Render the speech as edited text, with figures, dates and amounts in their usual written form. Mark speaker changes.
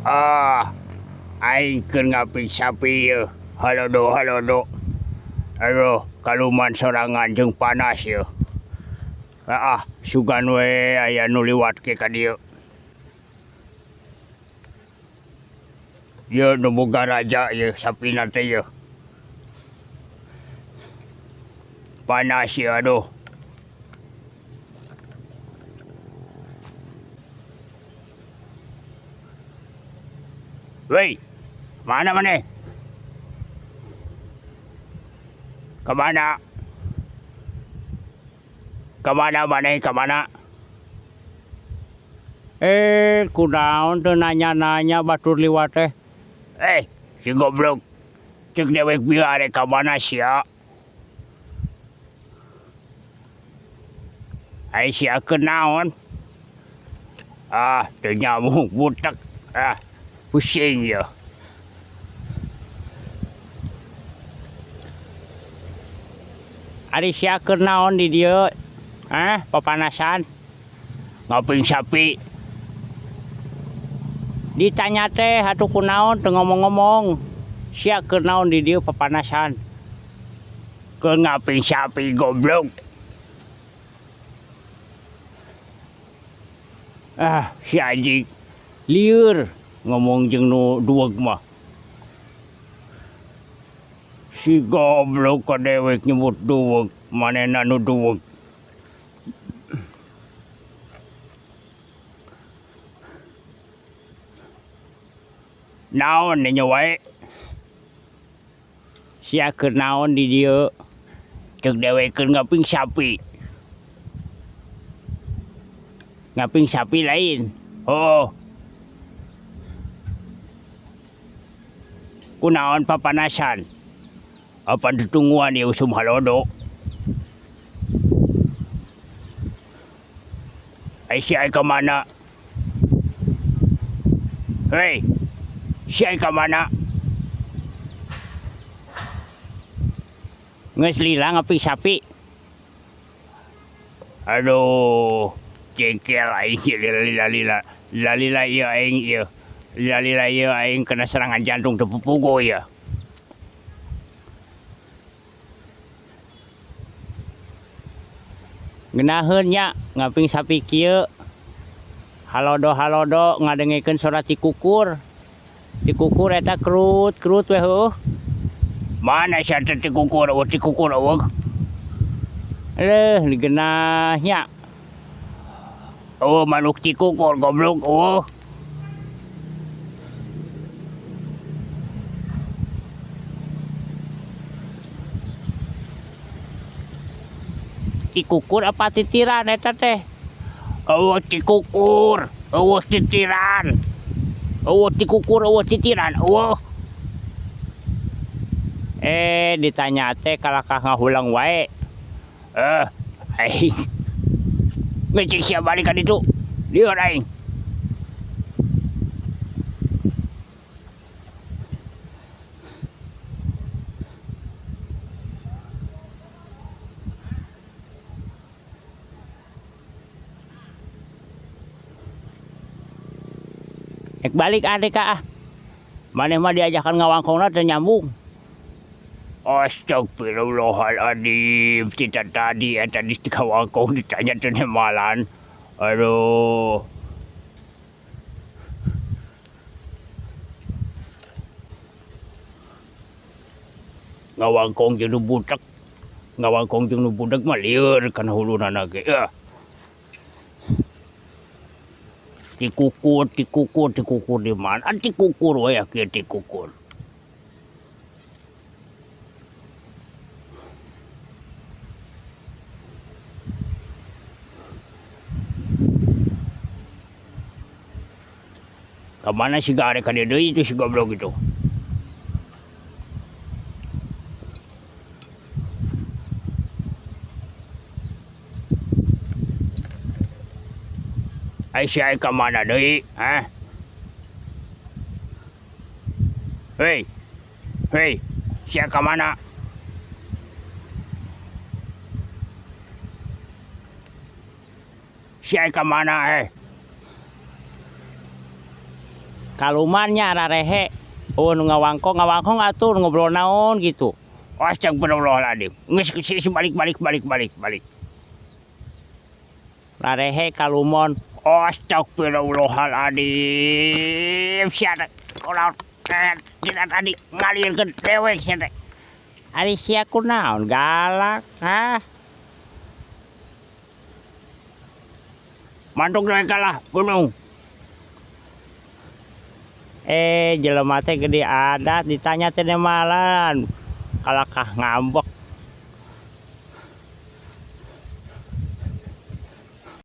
Speaker 1: Aing keur ngapik sapi ye. Halo do. Aduh, kaluman sorangan jeung panas ye. Sugan we aya nu liwatke ka dieu. Ye nu boga raja ye sapina teh ye. Panas ye aduh. Wei, mana maneh? Kemana? Kemana maneh? Kemana? Kunaon teu nanya-nanya batur liwat teh. Si goblok. Ceuk dewek bieu arek ka mana sia? Ai sia keur naon? Teu nyambung butek. Pusing ya. Ari sia keur naon di dieu? Papanasan? Ngaping sapi. Ditanya teh atuh kunaon teu ngomong-ngomong. Sia keur naon di dieu papanasan? Keur ngaping sapi goblok. Si anjing lieur ngomong jeung nu duweg mah. Si goblok ka dewek nyebut duweg, manehna nu duweg. Naon nya wae? Sia keur naon di dieu? Ceuk dewek keur ngaping sapi. Ngaping sapi lain. Kunaon papanasan? Apa ditungguan ya usum halodo? Si ai ka mana? Hei, si ai ka mana? Geus lila ngaping sapi. Aduh, jengkel aing lila ieu aing ieu. Lila ieu aing kena serangan jantung teu pupugo ya. Ngeunaheun nya ngaping sapi kieu. Halodo ngadengikeun suara ti kukur. Ti kukur eta krut we heuh. Mana sia ti kukur eueuh? Digeunah nya. Manuk ti kukur goblok eueuh. Ti kukur apa titiran eta teh? Ti kukur, titiran. Ti kukur, titiran, ditanya teh kalakah ngahulang wae. Aing. Ngecek sia balik ka ditu. Lieur aing. Ek balik adek maneh mah diajakan ngawangkongna teu nyambung. Astagfirullahaladzim, cita tadi eta di ngawangkong ditanya teu nemalan. Aduh. Ngawangkong jeung nu budak mah lieur kana hulunana ge. Ti kukur di mana? Ti kukur we kieu ti kukur. Kamana si garek ka deui itu si goblok itu? Si ai ka mana deui? Hei, si ai ka mana? Si ai ka mana? kalumannya rarehe. Oh nu ngawangkong atuh ngobrol naon gitu. Astagfirullahaladzim. Geus balik. Rarehe kalumon. Astagfirullahaladzim. Sia orang tidak tadi ngalirkeun dewek sia teh. Ari sia kunaon galak, hah? Mantuk dewe kalah gunung. Jelema teh gede adat ditanya teh malan. Kalakah ngambek